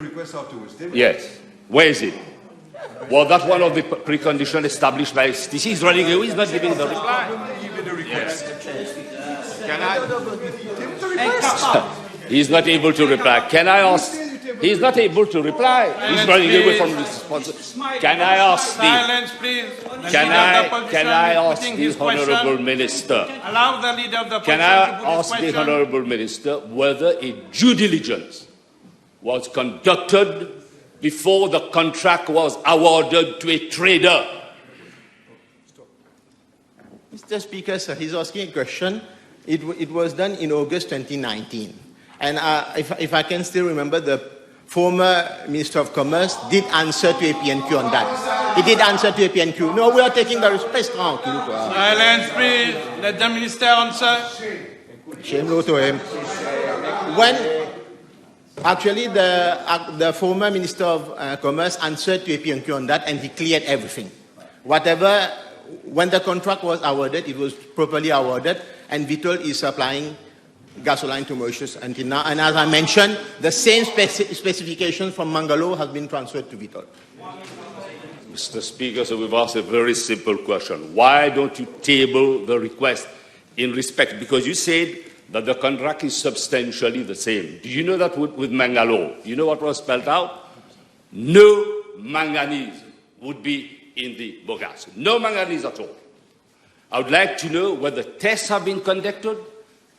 Request afterwards, did we? Yes. Where is it? Well, that's one of the preconditions established by STC. He's running away. He's not giving the reply. Yes. Can I? He's not able to reply. Can I ask? He's not able to reply. He's running away from the response. Can I ask the? Silence, please. Can I ask the Honourable Minister? Allow the leader of the Can I ask the Honourable Minister whether a due diligence was conducted before the contract was awarded to a trader? Mr. Speaker, sir, he's asking a question. It was done in August 2019. And if I can still remember, the former Minister of Commerce did answer to APNQ on that. He did answer to APNQ. No, we are taking the respect. Silence, please. Let the Minister answer. Shame to him. When actually the former Minister of Commerce answered to APNQ on that, and he cleared everything. Whatever, when the contract was awarded, it was properly awarded, and Vitol is supplying gasoline to Mauritius until now. And as I mentioned, the same specification from Mangalore has been transferred to Vitol. Mr. Speaker, so we've asked a very simple question. Why don't you table the request in respect? Because you said that the contract is substantially the same. Do you know that with Mangalore, you know what was spelled out? No manganese would be in the bagasse. No manganese at all. I would like to know whether tests have been conducted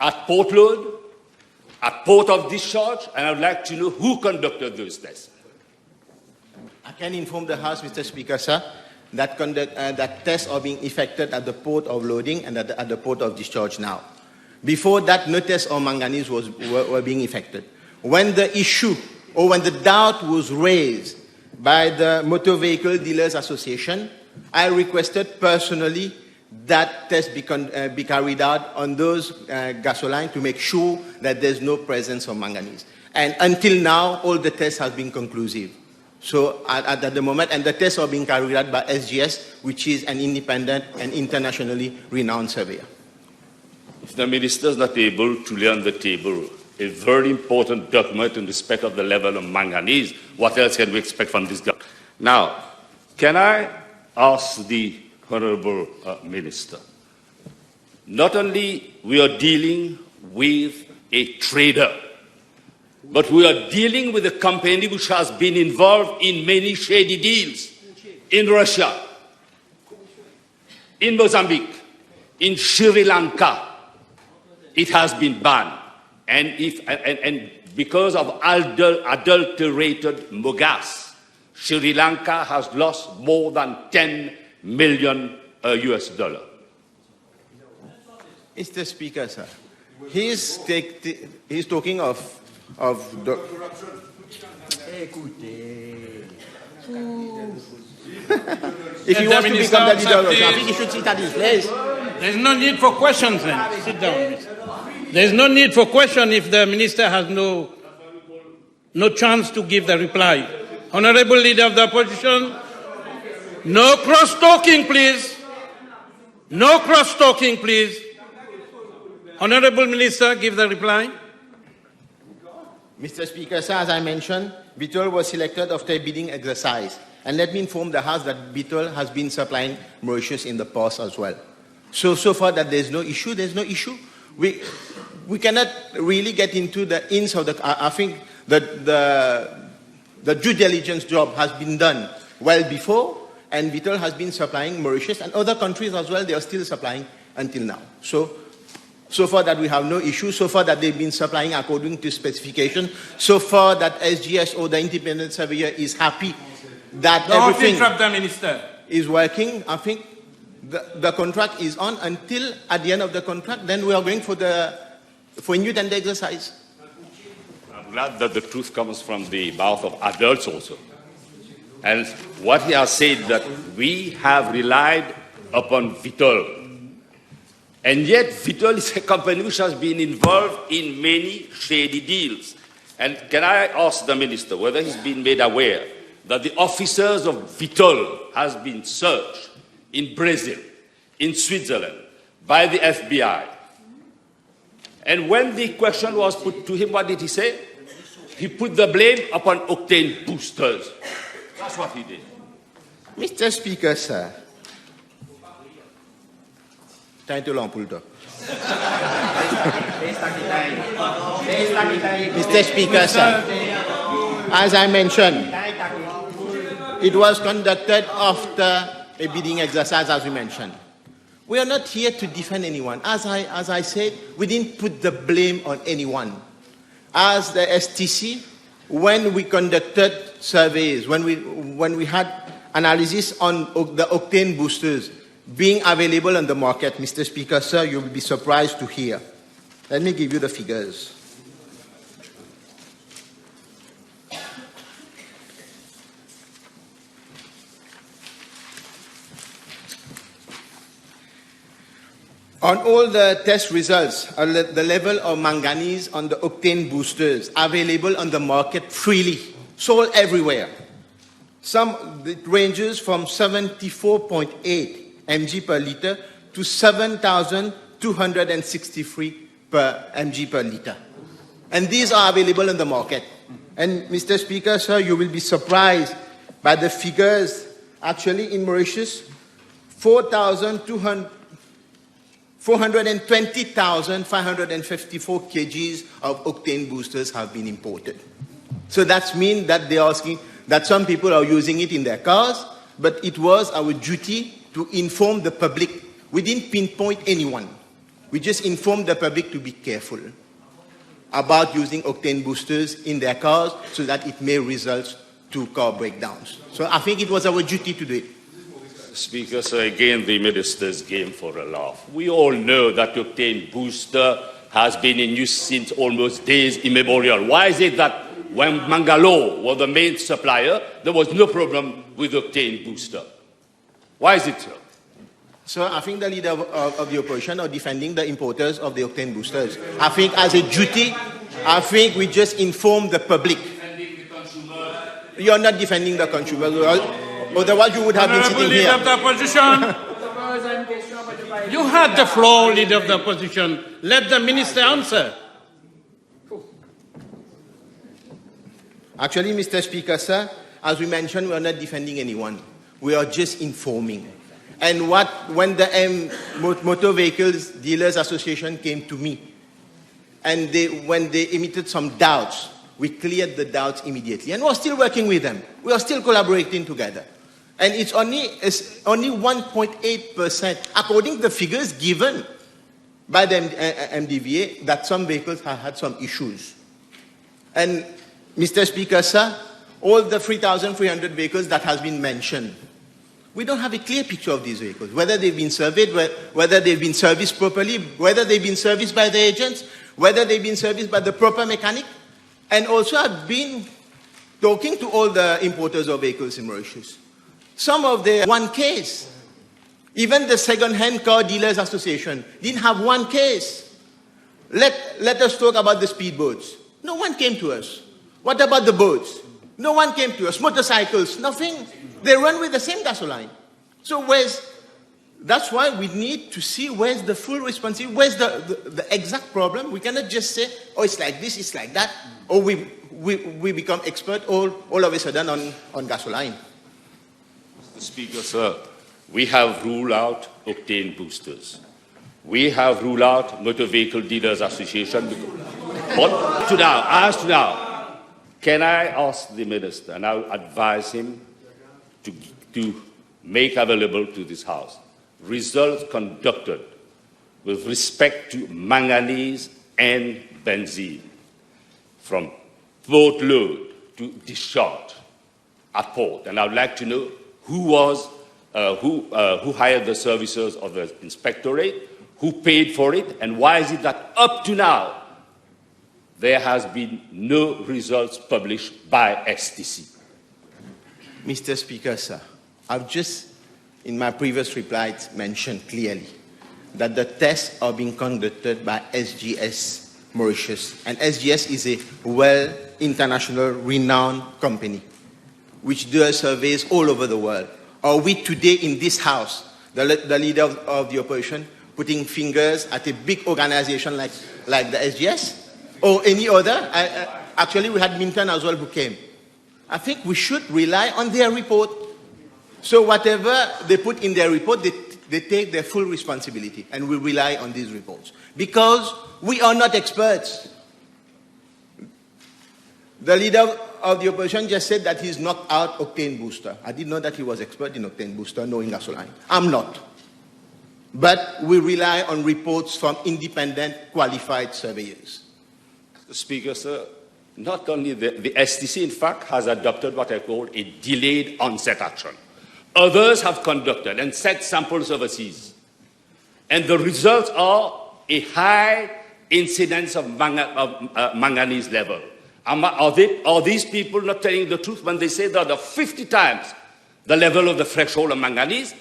at port load, at port of discharge, and I would like to know who conducted those tests. I can inform the House, Mr. Speaker, sir, that tests are being effected at the port of loading and at the port of discharge now. Before that, no tests on manganese were being effected. When the issue, or when the doubt was raised by the Motor Vehicle Dealers Association, I requested personally that test be carried out on those gasoline to make sure that there's no presence of manganese. And until now, all the tests have been conclusive. So at the moment, and the tests are being carried out by SGS, which is an independent and internationally renowned surveyor. If the Minister is not able to lay on the table a very important document in respect of the level of manganese, what else can we expect from this government? Now, can I ask the Honourable Minister, not only we are dealing with a trader, but we are dealing with a company which has been involved in many shady deals in Russia, in Mozambique, in Sri Lanka. It has been banned. And because of adulterated mogas, Sri Lanka has lost more than 10 million US dollar. Mr. Speaker, sir, he's talking of the... If he wants to become the leader of the country, he should sit at his place. There's no need for questions then. Sit down. There's no need for question if the Minister has no chance to give the reply. Honourable Leader of the Opposition, no cross-talking, please. No cross-talking, please. Honourable Minister, give the reply. Mr. Speaker, sir, as I mentioned, Vitol was selected after a bidding exercise. And let me inform the House that Vitol has been supplying Mauritius in the past as well. So far that there's no issue, there's no issue. We cannot really get into the ins of the... I think that the due diligence job has been done well before, and Vitol has been supplying Mauritius and other countries as well. They are still supplying until now. So far that we have no issue, so far that they've been supplying according to specification, so far that SGS or the independent surveyor is happy that everything is working. I think the contract is on until at the end of the contract, then we are going for a new tender exercise. I'm glad that the truth comes from the mouth of adults also. And what he has said that we have relied upon Vitol. And yet Vitol is a company which has been involved in many shady deals. And can I ask the Minister whether he's been made aware that the officers of Vitol has been searched in Brazil, in Switzerland, by the FBI. And when the question was put to him, what did he say? he put the blame upon octane boosters. That's what he did. Mr. Speaker, sir. Time too long, Pulto. Mr. Speaker, sir. As I mentioned, it was conducted after a bidding exercise, as we mentioned. We are not here to defend anyone. As I said, we didn't put the blame on anyone. As the STC, when we conducted surveys, when we had analysis on the octane boosters being available on the market, Mr. Speaker, sir, you will be surprised to hear. Let me give you the figures. On all the test results, the level of manganese on the octane boosters available on the market freely, sold everywhere. It ranges from 74.8 mg per liter to 7,263 per mg per liter. And these are available in the market. And Mr. Speaker, sir, you will be surprised by the figures. Actually, in Mauritius, 420,554 kgs of octane boosters have been imported. So that means that they're asking that some people are using it in their cars, but it was our duty to inform the public. We didn't pinpoint anyone. We just informed the public to be careful about using octane boosters in their cars so that it may result to car breakdowns. So I think it was our duty to do it. Speaker, so again, the minister's game for a laugh. We all know that octane booster has been in use since almost days immemorial. Why is it that when Mangalore was the main supplier, there was no problem with octane booster? Why is it so? So I think the leader of the opposition are defending the importers of the octane boosters. I think as a duty, I think we just inform the public. You're not defending the consumers. Otherwise, you would have been sitting here. Leader of the opposition. You had the floor, leader of the opposition. Let the minister answer. Actually, Mr. Speaker, sir, as we mentioned, we are not defending anyone. We are just informing. And when the Motor Vehicles Dealers Association came to me, and when they emitted some doubts, we cleared the doubts immediately. And we're still working with them. We are still collaborating together. And it's only 1.8%, according to the figures given by the MDVA, that some vehicles have had some issues. And Mr. Speaker, sir, all the 3,300 vehicles that has been mentioned, we don't have a clear picture of these vehicles, whether they've been surveyed, whether they've been serviced properly, whether they've been serviced by the agents, whether they've been serviced by the proper mechanic. And also I've been talking to all the importers of vehicles in Mauritius. Some of them, one case. Even the Second-Hand Car Dealers Association didn't have one case. Let us talk about the speedboats. No one came to us. What about the boats? No one came to us. Motorcycles, nothing. They run with the same gasoline. So that's why we need to see where's the full responsibility, where's the exact problem. We cannot just say, oh, it's like this, it's like that, or we become expert all of a sudden on gasoline. Mr. Speaker, sir, we have ruled out octane boosters. We have ruled out Motor Vehicle Dealers Association. But as to now, can I ask the minister, and I'll advise him to make available to this House results conducted with respect to manganese and benzene from boatload to discharge at port. And I would like to know who hired the services of the inspectorate, who paid for it, and why is it that up to now there has been no results published by STC? Mr. Speaker, sir, I've just, in my previous replies, mentioned clearly that the tests are being conducted by SGS Mauritius. And SGS is a international renowned company which does surveys all over the world. Are we today in this House, the leader of the opposition, putting fingers at a big organization like the SGS? Or any other? Actually, we had Minton as well who came. I think we should rely on their report. So whatever they put in their report, they take their full responsibility, and we rely on these reports. Because we are not experts. The leader of the opposition just said that he's knocked out octane booster. I didn't know that he was expert in octane booster, knowing gasoline. I'm not. But we rely on reports from independent, qualified surveyors. Speaker, sir, not only the STC, in fact, has adopted what I call a delayed onset action. Others have conducted and sent samples overseas. And the results are a high incidence of manganese level. Are these people not telling the truth when they say that there are 50 times the level of the threshold of manganese?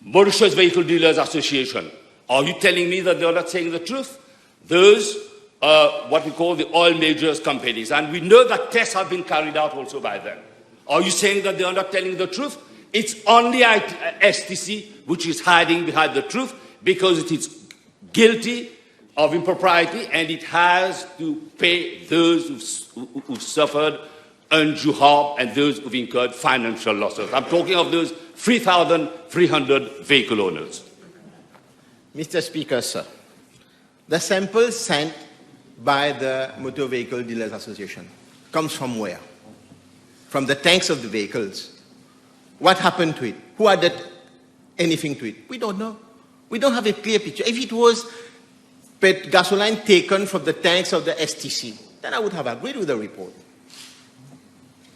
Mauritius Vehicle Dealers Association, are you telling me that they are not saying the truth? Those what we call the oil majors companies, and we know that tests have been carried out also by them. Are you saying that they are not telling the truth? It's only STC which is hiding behind the truth because it is guilty of impropriety and it has to pay those who've suffered undue harm and those who've incurred financial losses. I'm talking of those 3,300 vehicle owners. Mr. Speaker, sir, the samples sent by the Motor Vehicle Dealers Association comes from where? From the tanks of the vehicles. What happened to it? Who added anything to it? We don't know. We don't have a clear picture. If it was gasoline taken from the tanks of the STC, then I would have agreed with the report.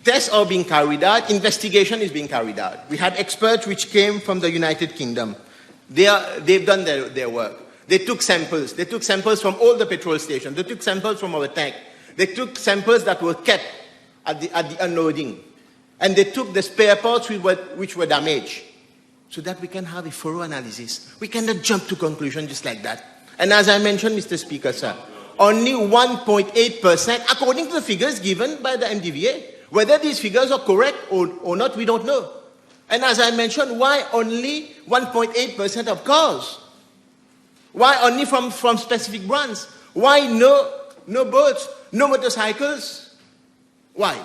Tests are being carried out. Investigation is being carried out. We had experts which came from the United Kingdom. They've done their work. They took samples. They took samples from all the petrol stations. They took samples from our tank. They took samples that were kept at the unloading. And they took the spare parts which were damaged so that we can have a thorough analysis. We cannot jump to conclusions just like that. And as I mentioned, Mr. Speaker, sir, only 1.8%, according to the figures given by the MDVA. Whether these figures are correct or not, we don't know. And as I mentioned, why only 1.8% of cars? Why only from specific brands? Why no boats, no motorcycles? Why?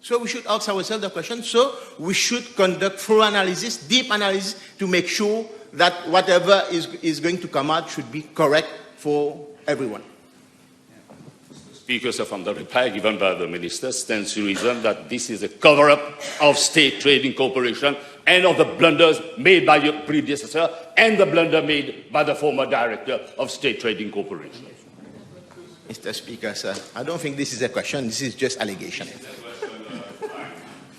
So we should ask ourselves the question. So we should conduct thorough analysis, deep analysis, to make sure that whatever is going to come out should be correct for everyone. Speaker, sir, from the reply given by the minister stands to reason that this is a cover-up of State Trading Corporation and of the blunders made by your predecessor and the blunder made by the former director of State Trading Corporation. Mr. Speaker, sir, I don't think this is a question. This is just allegation.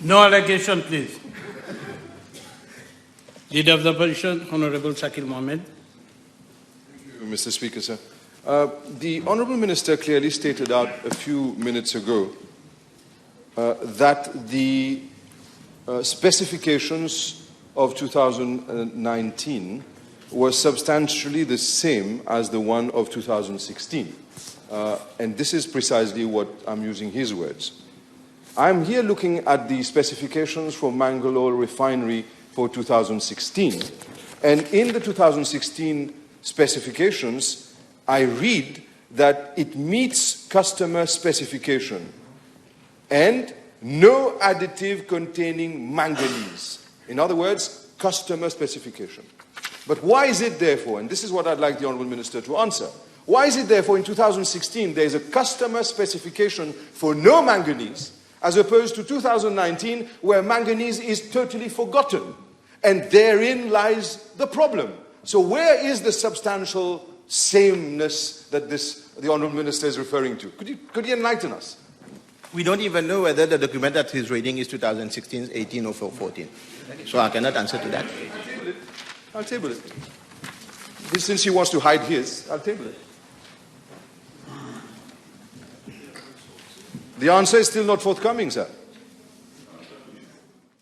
No allegation, please. Leader of the Opposition, Honorable Shakil Mohammed. Thank you, Mr. Speaker, sir. The Honourable Minister clearly stated out a few minutes ago that the specifications of 2019 were substantially the same as the one of 2016. And this is precisely what I'm using his words. I'm here looking at the specifications for Mangalore Refinery for 2016. And in the 2016 specifications, I read that it meets customer specification and no additive containing manganese. In other words, customer specification. But why is it therefore, and this is what I'd like the Honourable Minister to answer, why is it therefore in 2016 there is a customer specification for no manganese as opposed to 2019 where manganese is totally forgotten? And therein lies the problem. So where is the substantial sameness that the Honourable Minister is referring to? Could you enlighten us? We don't even know whether the document that he's reading is 2016, 18 or 14. So I cannot answer to that. I'll table it. Since he wants to hide his, I'll table it. The answer is still not forthcoming, sir.